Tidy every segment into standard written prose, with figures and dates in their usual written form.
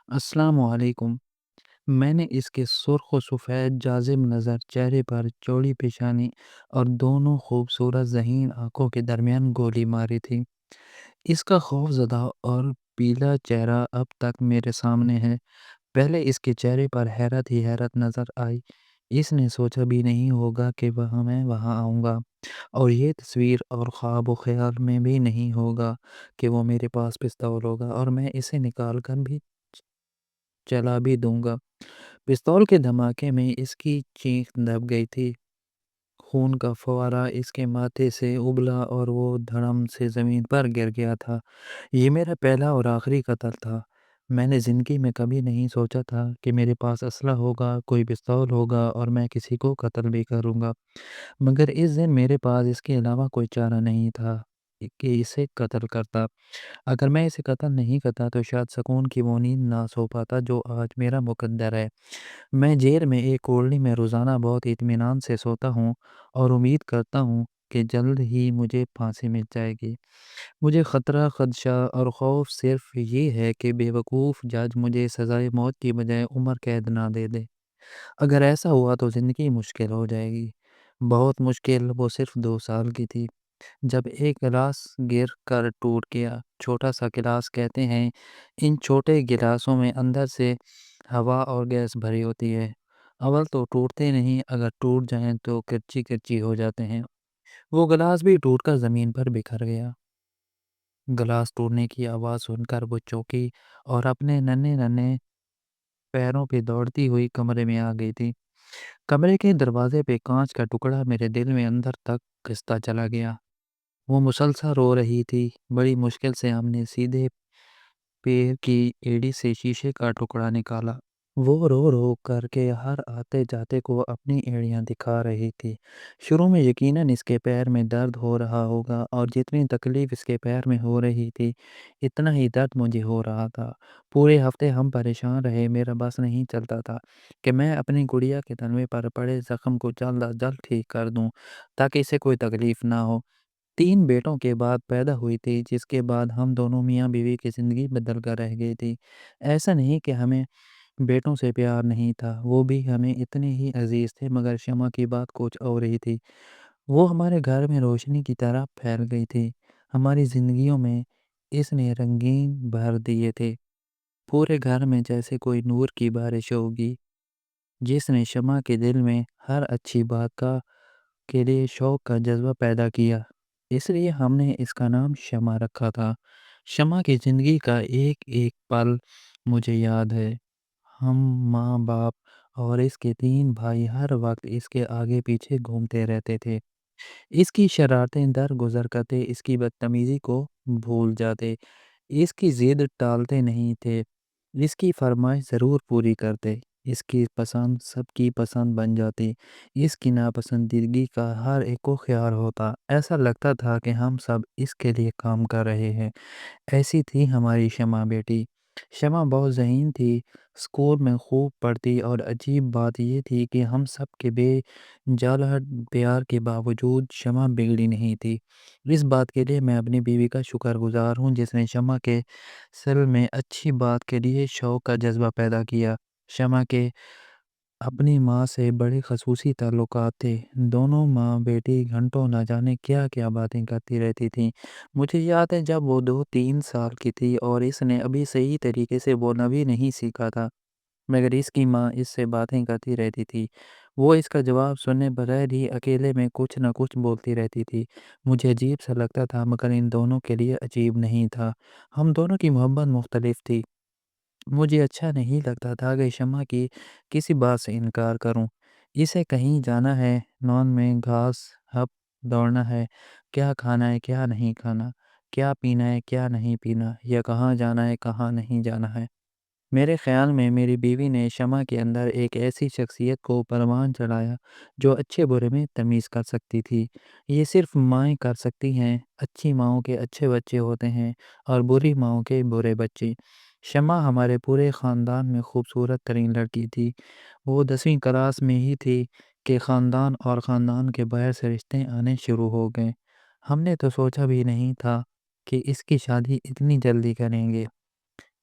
السلام علیکم۔ میں نے اس کے سرخ و سفید جاذب نظر چہرے پر چوڑی پیشانی اور دونوں خوبصورت ذہین آنکھوں کے درمیان گولی ماری تھی۔ اس کا خوف زدہ اور پیلا چہرہ اب تک میرے سامنے ہے۔ پہلے اس کے چہرے پر حیرت ہی حیرت نظر آئی۔ اس نے سوچا بھی نہیں ہوگا کہ میں وہاں آؤں گا، اور یہ تصویر اور خواب و خیال میں بھی نہیں ہوگا کہ وہ میرے پاس پستول ہوگا اور میں اسے نکال کر بھی چلا بھی دوں گا۔ پستول کے دھماکے میں اس کی چیخ دب گئی تھی۔ خون کا فوارہ اس کے ماتھے سے ابلا اور وہ دھڑم سے زمین پر گر گیا تھا۔ یہ میرا پہلا اور آخری قتل تھا۔ میں نے زندگی میں کبھی نہیں سوچا تھا کہ میرے پاس اسلحہ ہوگا، کوئی پستول ہوگا اور میں کسی کو قتل بھی کروں گا، مگر اس دن میرے پاس اس کے علاوہ کوئی چارہ نہیں تھا کہ اسے قتل کرتا۔ اگر میں اسے قتل نہیں کرتا تو شاید سکون کی وہ نیند نہ سو پاتا جو آج میرا مقدر ہے۔ میں جیل میں ایک کولونی میں روزانہ بہت اطمینان سے سوتا ہوں اور امید کرتا ہوں کہ جلد ہی مجھے پھانسی مل جائے گی۔ مجھے خطرہ، خدشہ اور خوف صرف یہ ہے کہ بے وقوف جج مجھے سزائے موت کی بجائے عمر قید نہ دے دے۔ اگر ایسا ہوا تو زندگی مشکل ہو جائے گی، بہت مشکل۔ وہ صرف 2 سال کی تھی جب ایک گلاس گر کر ٹوٹ گیا۔ چھوٹا سا گلاس کہتے ہیں ان چھوٹے گلاسوں میں اندر سے ہوا اور گیس بھری ہوتی ہے۔ اول تو ٹوٹتے نہیں، اگر ٹوٹ جائیں تو کرچی کرچی ہو جاتے ہیں۔ وہ گلاس بھی ٹوٹ کر زمین پر بکھر گیا۔ گلاس ٹوٹنے کی آواز سن کر وہ چوکی اور اپنے ننھے ننھے پیروں پہ دوڑتی ہوئی کمرے میں آ گئی تھی۔ کمرے کے دروازے پہ کانچ کا ٹکڑا میرے دل میں اندر تک گھستا چلا گیا۔ وہ مسلسل رو رہی تھی۔ بڑی مشکل سے ہم نے سیدھے پیر کی ایڑی سے شیشے کا ٹکڑا نکالا۔ وہ رو رو کر کے ہر آتے جاتے کو اپنی ایڑیاں دکھا رہی تھی۔ شروع میں یقیناً اس کے پیر میں درد ہو رہا ہوگا، اور جتنی تکلیف اس کے پیر میں ہو رہی تھی اتنا ہی درد مجھے ہو رہا تھا۔ پورے ہفتے ہم پریشان رہے۔ میرا بس نہیں چلتا تھا کہ میں اپنی گڑیا کے تنوے پر پڑے زخم کو جلد از جلد ٹھیک کر دوں تاکہ اسے کوئی تکلیف نہ ہو۔ 3 بیٹوں کے بعد پیدا ہوئی تھی، جس کے بعد ہم دونوں میاں بیوی کی زندگی بدل کر رہ گئی تھی۔ ایسا نہیں کہ ہمیں بیٹوں سے پیار نہیں تھا، وہ بھی ہمیں اتنے ہی عزیز تھے، مگر شمع کی بات کچھ اور ہی تھی۔ وہ ہمارے گھر میں روشنی کی طرح پھیل گئی تھی۔ ہماری زندگیوں میں اس نے رنگین بھر دیے تھے، پورے گھر میں جیسے کوئی نور کی بارش ہوگی جس نے شمع کے دل میں ہر اچھی بات کے لیے شوق کا جذبہ پیدا کیا۔ اس لیے ہم نے اس کا نام شمع رکھا تھا۔ شمع کی زندگی کا ایک ایک پل مجھے یاد ہے۔ ہم، ماں، باپ اور اس کے 3 بھائی ہر وقت اس کے آگے پیچھے گھومتے رہتے تھے۔ اس کی شرارتیں درگزر کرتے، اس کی بدتمیزی کو بھول جاتے، اس کی ضد ٹالتے نہیں تھے، اس کی فرمائش ضرور پوری کرتے۔ اس کی پسند سب کی پسند بن جاتی، اس کی ناپسندیدگی کا ہر ایک کو خیال ہوتا۔ ایسا لگتا تھا کہ ہم سب اس کے لیے کام کر رہے ہیں۔ ایسی تھی ہماری شمع بیٹی۔ شمع بہت ذہین تھی، اسکول میں خوب پڑھتی، اور عجیب بات یہ تھی کہ ہم سب کے بے جالہ پیار کے باوجود شمع بگڑی نہیں تھی۔ اس بات کے لیے میں اپنی بیوی کا شکر گزار ہوں جس نے شمع کے دل میں اچھی بات کے لیے شوق کا جذبہ پیدا کیا۔ شمع کے اپنی ماں سے بڑے خصوصی تعلقات تھے۔ دونوں ماں بیٹی گھنٹوں نہ جانے کیا کیا باتیں کرتی رہتی تھیں۔ مجھے یاد ہے جب وہ 2-3 سال کی تھی اور اس نے ابھی صحیح طریقے سے بولنا بھی نہیں سیکھا تھا، مگر اس کی ماں اس سے باتیں کرتی رہتی تھی۔ وہ اس کا جواب سننے بغیر ہی اکیلے میں کچھ نہ کچھ بولتی رہتی تھی۔ مجھے عجیب سا لگتا تھا، مگر ان دونوں کے لیے عجیب نہیں تھا۔ ہم دونوں کی محبت مختلف تھی۔ مجھے اچھا نہیں لگتا تھا کہ شمع کی کسی بات سے انکار کروں۔ اسے کہیں جانا ہے، لان میں گھاس ہپ دوڑنا ہے، کیا کھانا ہے کیا نہیں کھانا، کیا پینا ہے کیا نہیں پینا، یا کہاں جانا ہے کہاں نہیں جانا ہے۔ میرے خیال میں میری بیوی نے شمع کے اندر ایک ایسی شخصیت کو پروان چڑھایا جو اچھے برے میں تمیز کر سکتی تھی۔ یہ صرف مائیں کر سکتی ہیں۔ اچھی ماؤں کے اچھے بچے ہوتے ہیں اور بری ماؤں کے برے بچے۔ شمع ہمارے پورے خاندان میں خوبصورت ترین لڑکی تھی۔ وہ 10ویں کلاس میں ہی تھی کہ خاندان اور خاندان کے باہر سے رشتے آنے شروع ہو گئے۔ ہم نے تو سوچا بھی نہیں تھا کہ اس کی شادی اتنی جلدی کریں گے۔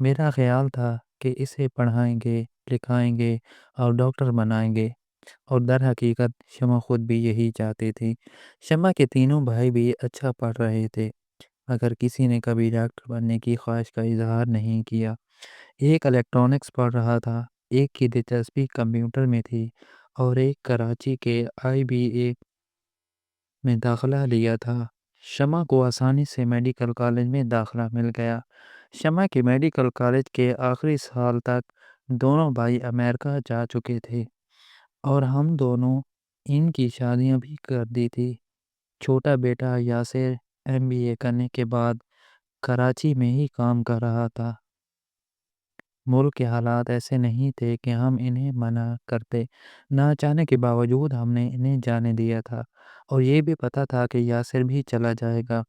میرا خیال تھا کہ اسے پڑھائیں گے، لکھائیں گے اور ڈاکٹر بنائیں گے، اور در حقیقت شمع خود بھی یہی چاہتی تھی۔ شمع کے تینوں بھائی بھی اچھا پڑھ رہے تھے، مگر کسی نے کبھی ڈاکٹر بننے کی خواہش کا اظہار نہیں کیا۔ ایک الیکٹرانکس پڑھ رہا تھا، ایک کی دلچسپی کمپیوٹر میں تھی، اور ایک کراچی کے IBA میں داخلہ لیا تھا۔ شمع کو آسانی سے میڈیکل کالج میں داخلہ مل گیا۔ شمع کے میڈیکل کالج کے آخری سال تک دونوں بھائی امریکہ جا چکے تھے، اور ہم دونوں ان کی شادیاں بھی کر دی تھی۔ چھوٹا بیٹا یاسر MBA کرنے کے بعد کراچی میں ہی کام کر رہا تھا۔ ملک کے حالات ایسے نہیں تھے کہ ہم انہیں منع کرتے، نہ چاہنے کے باوجود ہم نے انہیں جانے دیا تھا، اور یہ بھی پتہ تھا کہ یاسر بھی چلا جائے گا۔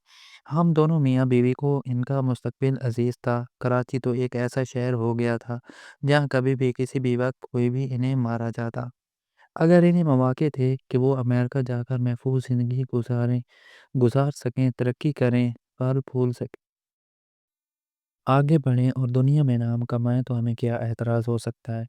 ہم دونوں میاں بیوی کو ان کا مستقبل عزیز تھا۔ کراچی تو ایک ایسا شہر ہو گیا تھا جہاں کبھی بھی کسی بھی وقت کوئی بھی انہیں مارا جاتا۔ اگر انہیں مواقع تھے کہ وہ امریکہ جا کر محفوظ زندگی گزار سکیں، ترقی کریں، پھل پھول سکیں، آگے بڑھیں اور دنیا میں نام کمائیں، تو ہمیں کیا اعتراض ہو سکتا ہے؟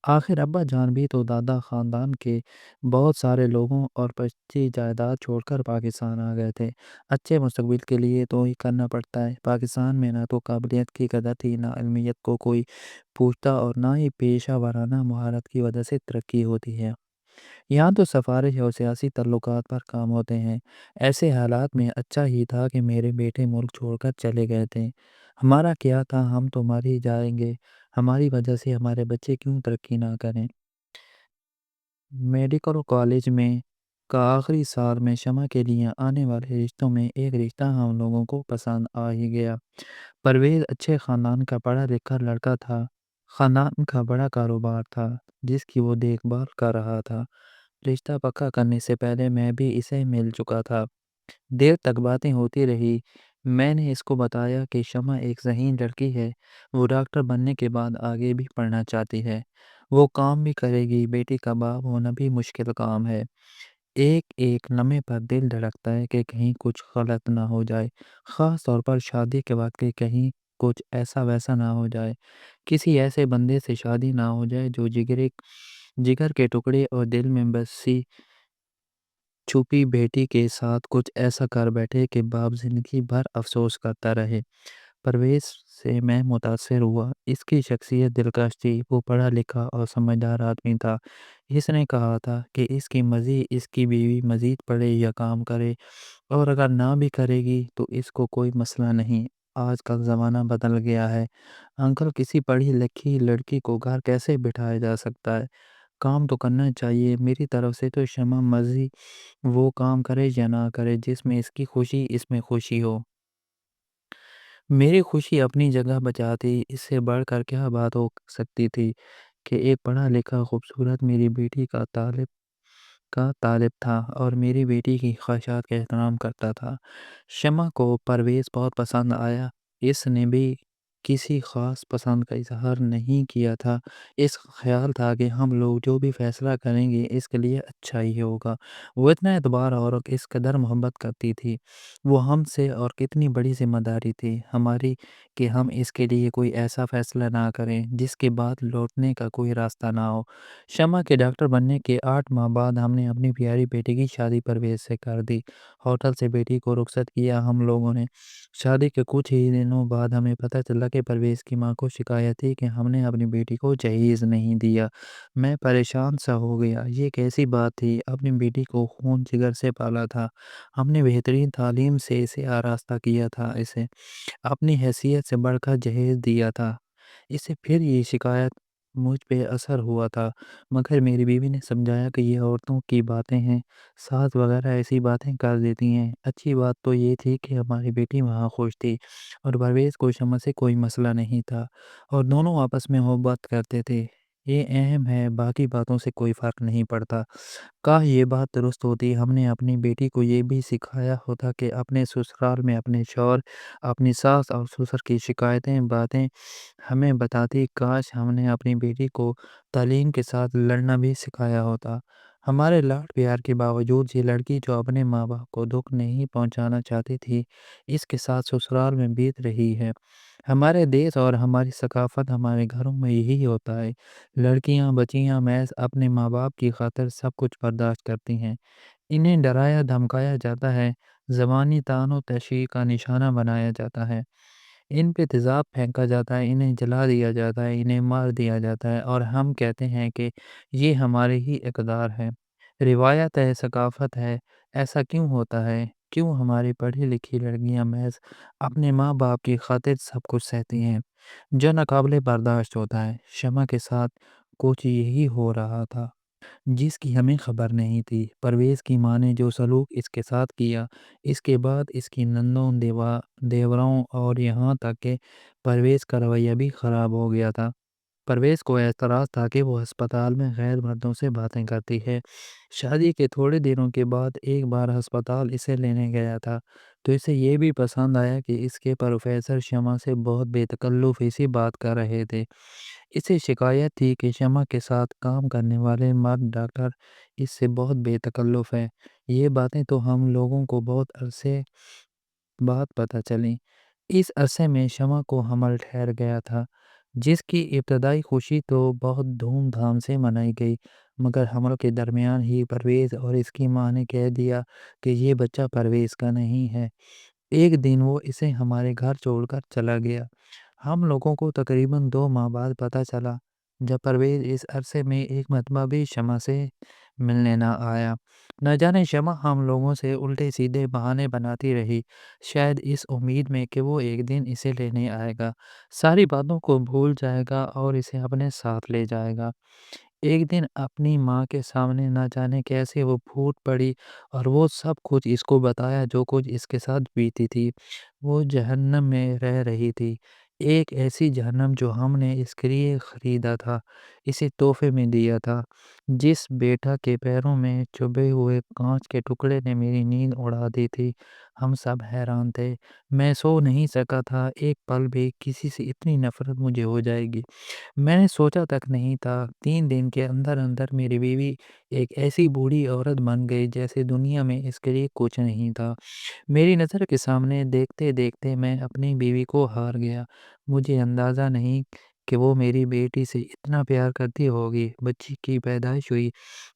آخر ابا جان بھی تو دادا خاندان کے بہت سارے لوگوں اور پچی جائیداد چھوڑ کر پاکستان آ گئے تھے۔ اچھے مستقبل کے لیے تو ہی کرنا پڑتا ہے۔ پاکستان میں نہ تو قابلیت کی قدر تھی، نہ علمیت کو کوئی پوچھتا، اور نہ ہی پیشہ ورانہ مہارت کی وجہ سے ترقی ہوتی ہے۔ یہاں تو سفارش اور سیاسی تعلقات پر کام ہوتے ہیں۔ ایسے حالات میں اچھا ہی تھا کہ میرے بیٹے ملک چھوڑ کر چلے گئے تھے۔ ہمارا کیا تھا، ہم تو مر ہی جائیں گے، ہماری وجہ سے ہمارے بچے کیوں ترقی نہ کریں؟ میڈیکل کالج میں کا آخری سال میں شمع کے لیے آنے والے رشتوں میں ایک رشتہ ہم لوگوں کو پسند آ ہی گیا۔ پرویز اچھے خاندان کا پڑھا لکھا لڑکا تھا۔ خاندان کا بڑا کاروبار تھا جس کی وہ دیکھ بھال کر رہا تھا۔ رشتہ پکا کرنے سے پہلے میں بھی اسے مل چکا تھا۔ دیر تک باتیں ہوتی رہی۔ میں نے اس کو بتایا کہ شمع ایک ذہین لڑکی ہے، وہ ڈاکٹر بننے کے بعد آگے بھی پڑھنا چاہتی ہے، وہ کام بھی کرے گی، بیٹی کا باپ ہونا بھی مشکل کام ہے۔ ایک ایک لمحے پر دل دھڑکتا ہے کہ کہیں کچھ غلط نہ ہو جائے، خاص طور پر شادی کے بعد، کہ کہیں کچھ ایسا ویسا نہ ہو جائے، کسی ایسے بندے سے شادی نہ ہو جائے جو جگر کے ٹکڑے اور دل میں بسی چھپی بیٹی کے ساتھ کچھ ایسا کر بیٹھے کہ باپ زندگی بھر افسوس کرتا رہے۔ پرویز سے میں متاثر ہوا۔ اس کی شخصیت دلکش تھی، وہ پڑھا لکھا اور سمجھدار آدمی تھا۔ اس نے کہا تھا کہ اس کی بیوی مزید پڑھے یا کام کرے، اور اگر نہ بھی کرے گی تو اس کو کوئی مسئلہ نہیں، آج کل زمانہ بدل گیا ہے۔ انکل، کسی پڑھی لکھی لڑکی کو گھر کیسے بٹھایا جا سکتا ہے؟ کام تو کرنا چاہیے۔ میری طرف سے تو شمع مرضی، وہ کام کرے یا نہ کرے، جس میں اس کی خوشی اس میں خوشی ہو۔ میری خوشی اپنی جگہ بچاتی، اس سے بڑھ کر کیا بات ہو سکتی تھی کہ ایک پڑھا لکھا خوبصورت میری بیٹی کا طالب تھا اور میری بیٹی کی خواہشات کا احترام کرتا تھا۔ شمع کو پرویز بہت پسند آیا۔ اس نے بھی کسی خاص پسند کا اظہار نہیں کیا تھا۔ اس کا خیال تھا کہ ہم لوگ جو بھی فیصلہ کریں گے اس کے لیے اچھا ہی ہوگا۔ وہ اتنا اعتبار اور اس قدر محبت کرتی تھی۔ وہ ہم سے، اور کتنی بڑی ذمہ داری تھی ہماری کہ ہم اس کے لیے کوئی ایسا فیصلہ نہ کریں جس کے بعد لوٹنے کا کوئی راستہ نہ ہو۔ شمع کے ڈاکٹر بننے کے 8 ماہ بعد ہم نے اپنی پیاری بیٹی کی شادی پرویز سے کر دی۔ ہوٹل سے بیٹی کو رخصت کیا ہم لوگوں نے۔ شادی کے کچھ ہی دنوں بعد ہمیں پتہ چلا کہ پرویز کی ماں کو شکایت تھی کہ ہم نے اپنی بیٹی کو جہیز نہیں دیا۔ میں پریشان سا ہو گیا۔ یہ کیسی بات تھی؟ اپنی بیٹی کو خون جگر سے پالا تھا، ہم نے بہترین تعلیم سے اسے آراستہ کیا تھا، اسے اپنی حیثیت سے بڑھ کر جہیز دیا تھا، اسے پھر یہ شکایت مجھ پہ اثر ہوا تھا۔ مگر میری بیوی نے سمجھایا کہ یہ عورتوں کی باتیں ہیں، ساس وغیرہ ایسی باتیں کر دیتی ہیں۔ اچھی بات تو یہ تھی کہ ہماری بیٹی وہاں خوش تھی، اور پرویز کو شمع سے کوئی مسئلہ نہیں تھا، اور دونوں آپس میں محبت کرتے تھے۔ یہ اہم ہے، باقی باتوں سے کوئی فرق نہیں پڑتا۔ کاش یہ بات درست ہوتی، ہم نے اپنی بیٹی کو یہ بھی سکھایا ہوتا کہ اپنے سسرال میں اپنے شوہر، اپنی ساس اور سسر کی شکایتیں باتیں ہمیں بتاتی۔ کاش ہم نے اپنی بیٹی کو تعلیم کے ساتھ لڑنا بھی سکھایا ہوتا۔ ہمارے لاڈ پیار کے باوجود یہ لڑکی جو اپنے ماں باپ کو دکھ نہیں پہنچانا چاہتی تھی، اس کے ساتھ سسرال میں بیت رہی ہے۔ ہمارے دیس اور ہماری ثقافت ہمارے گھروں میں یہی ہوتا ہے۔ لڑکیاں بچیاں محض اپنے ماں باپ کی خاطر سب کچھ برداشت کرتی ہیں۔ انہیں ڈرایا دھمکایا جاتا ہے، زبانی طعن و تشویح کا نشانہ بنایا جاتا ہے، ان پہ تیزاب پھینکا جاتا ہے، انہیں جلا دیا جاتا ہے، انہیں مار دیا جاتا ہے، اور ہم کہتے ہیں کہ یہ ہمارے ہی اقدار ہے، روایت ہے، ثقافت ہے۔ ایسا کیوں ہوتا ہے؟ کیوں ہماری پڑھی لکھی لڑکیاں محض اپنے ماں باپ کی خاطر سب کچھ سہتی ہیں؟ جو ناقابل برداشت ہوتا ہے۔ شمع کے ساتھ کچھ یہی ہو رہا تھا جس کی ہمیں خبر نہیں تھی۔ پرویز کی ماں نے جو سلوک اس کے ساتھ کیا، اس کے بعد اس کی نندوں دیوروں اور یہاں تک کہ پرویز کا رویہ بھی خراب ہو گیا تھا۔ پرویز کو اعتراض تھا کہ وہ ہسپتال میں غیر مردوں سے باتیں کرتی ہے۔ شادی کے تھوڑے دنوں کے بعد ایک بار ہسپتال اسے لینے گیا تھا تو اسے یہ بھی پسند آیا کہ اس کے پروفیسر شمع سے بہت بے تکلف سی بات کر رہے تھے۔ اسے شکایت تھی کہ شمع کے ساتھ کام کرنے والے مرد ڈاکٹر اس سے بہت بے تکلف ہے۔ یہ باتیں تو ہم لوگوں کو بہت عرصے بعد پتہ چلیں۔ اس عرصے میں شمع کو حمل ٹھہر گیا تھا، جس کی ابتدائی خوشی تو بہت دھوم دھام سے منائی گئی، مگر حمل کے درمیان ہی پرویز اور اس کی ماں نے کہہ دیا کہ یہ بچہ پرویز کا نہیں ہے۔ ایک دن وہ اسے ہمارے گھر چھوڑ کر چلا گیا۔ ہم لوگوں کو تقریباً 2 ماہ بعد پتہ چلا، جب پرویز اس عرصے میں ایک مرتبہ بھی شمع سے ملنے نہ آیا۔ نہ جانے شمع ہم لوگوں سے الٹے سیدھے بہانے بناتی رہی، شاید اس امید میں کہ وہ ایک دن اسے لینے آئے گا، ساری باتوں کو بھول جائے گا اور اسے اپنے ساتھ لے جائے گا۔ ایک دن اپنی ماں کے سامنے نہ جانے کیسے وہ پھوٹ پڑی اور وہ سب کچھ اس کو بتایا جو کچھ اس کے ساتھ بیتی تھی۔ وہ جہنم میں رہ رہی تھی، ایک ایسی جہنم جو ہم نے اس کے لیے خریدا تھا، اسے تحفے میں دیا تھا۔ جس بیٹا کے پیروں میں چبھے ہوئے کانچ کے ٹکڑے نے میری نیند اڑا دی تھی۔ ہم سب حیران تھے، میں سو نہیں سکا تھا ایک پل بھی، کسی سے اتنی نفرت مجھے ہو جائے گی میں نے سوچا تک نہیں تھا۔ 3 دن کے اندر اندر میری بیوی ایک ایسی بوڑھی عورت بن گئی جیسے دنیا میں اس کے لیے کچھ نہیں تھا۔ میری نظر کے سامنے دیکھتے دیکھتے میں اپنی بیوی کو ہار گیا۔ مجھے اندازہ نہیں کہ وہ میری بیٹی سے اتنا پیار کرتی ہوگی۔ بچی کی پیدائش ہوئی،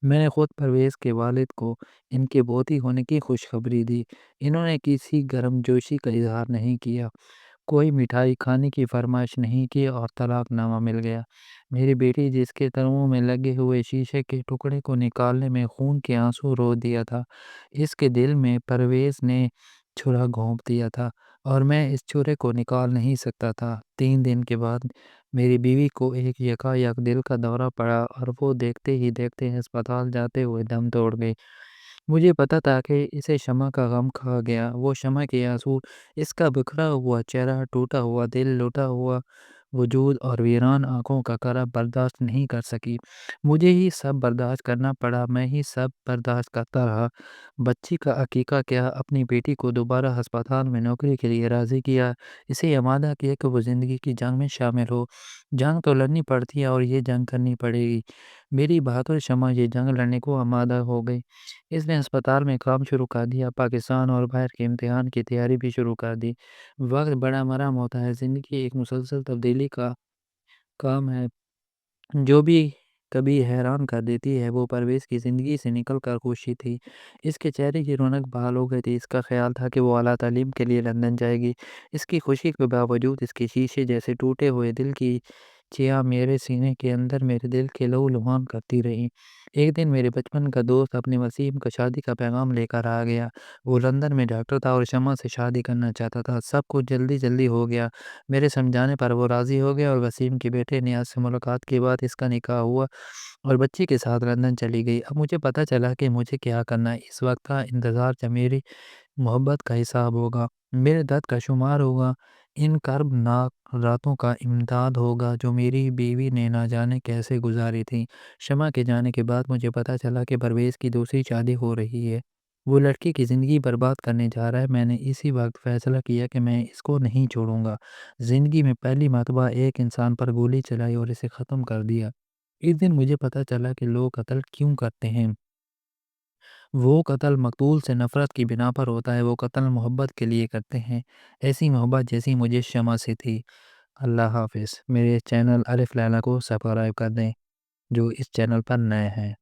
میں نے خود پرویز کے والد کو ان کے پوتی ہونے کی خوشخبری دی۔ انہوں نے کسی گرم جوشی کا اظہار نہیں کیا، کوئی مٹھائی کھانے کی فرمائش نہیں کی اور طلاق نامہ مل گیا۔ میری بیٹی جس کے تنوع میں لگے ہوئے شیشے کے ٹکڑے کو نکالنے میں خون کے آنسو رو دیا تھا، اس کے دل میں پرویز نے چھرا گھونپ دیا تھا اور میں اس چھرے کو نکال نہیں سکتا تھا۔ 3 دن کے بعد میری بیوی کو ایک یکا یک دل کا دورہ پڑا اور وہ دیکھتے ہی دیکھتے ہسپتال جاتے ہوئے دم توڑ گئی۔ مجھے پتا تھا کہ اسے شمع کا غم کھا گیا، وہ شمع کے آنسو، اس کا بکھرا ہوا چہرہ، ٹوٹا ہوا دل، لوٹا ہوا وجود اور ویران آنکھوں کا کرا برداشت نہیں کر سکی۔ مجھے ہی سب برداشت کرنا پڑا، میں ہی سب برداشت کرتا رہا۔ بچی کا عقیقہ کیا، اپنی بیٹی کو دوبارہ ہسپتال میں نوکری کے لیے راضی کیا، اسے آمادہ کیا کہ وہ زندگی کی جنگ میں شامل ہو۔ جنگ تو لڑنی پڑتی ہے اور یہ جنگ کرنی پڑے گی۔ میری بہادر شمع یہ جنگ لڑنے کو آمادہ ہو گئی۔ اس نے ہسپتال میں کام شروع کر دیا، پاکستان اور باہر کے امتحان کی تیاری بھی شروع کر دی۔ وقت بڑا مرہم ہوتا ہے، زندگی ایک مسلسل تبدیلی کا کام ہے۔ جو بھی کبھی حیران کر دیتی ہے وہ پرویز کی زندگی سے نکل کر خوشی تھی۔ اس کے چہرے کی رونق بحال ہو گئی تھی، اس کا خیال تھا کہ وہ اعلیٰ تعلیم کے لیے لندن جائے گی۔ اس کی خوشی کے باوجود اس کے شیشے جیسے ٹوٹے ہوئے دل کی چیاں میرے سینے کے اندر میرے دل کے لہو لہان کرتی رہیں۔ ایک دن میرے بچپن کا دوست اپنے وسیم کا شادی کا پیغام لے کر آ گیا۔ وہ لندن میں ڈاکٹر تھا اور شمع سے شادی کرنا چاہتا تھا۔ سب کچھ جلدی جلدی ہو گیا، میرے سمجھانے پر وہ راضی ہو گیا اور وسیم کے بیٹے نیاز سے ملاقات کے بعد اس کا نکاح ہوا اور بچی کے ساتھ لندن چلی گئی۔ اب مجھے پتہ چلا کہ مجھے کیا کرنا ہے۔ اس وقت کا انتظار جب میری محبت کا حساب ہوگا، میرے درد کا شمار ہوگا، ان کرب ناک راتوں کا امداد ہوگا جو میری بیوی نے نہ جانے کیسے گزاری تھی۔ شمع کے جانے کے بعد مجھے پتہ چلا کہ پرویز کی دوسری شادی ہو رہی ہے، وہ لڑکی کی زندگی برباد کرنے جا رہا ہے۔ میں نے اسی وقت فیصلہ کیا کہ میں اس کو نہیں چھوڑوں گا۔ زندگی میں پہلی مرتبہ ایک انسان پر گولی چلائی اور اسے ختم کر دیا۔ اس دن مجھے پتہ چلا کہ لوگ قتل کیوں کرتے ہیں۔ وہ قتل مقتول سے نفرت کی بنا پر ہوتا ہے، وہ قتل محبت کے لیے کرتے ہیں، ایسی محبت جیسی مجھے شمع سے تھی۔ اللہ حافظ۔ میرے چینل الف لیلا کو سبسکرائب کر دیں جو اس چینل پر نئے ہیں۔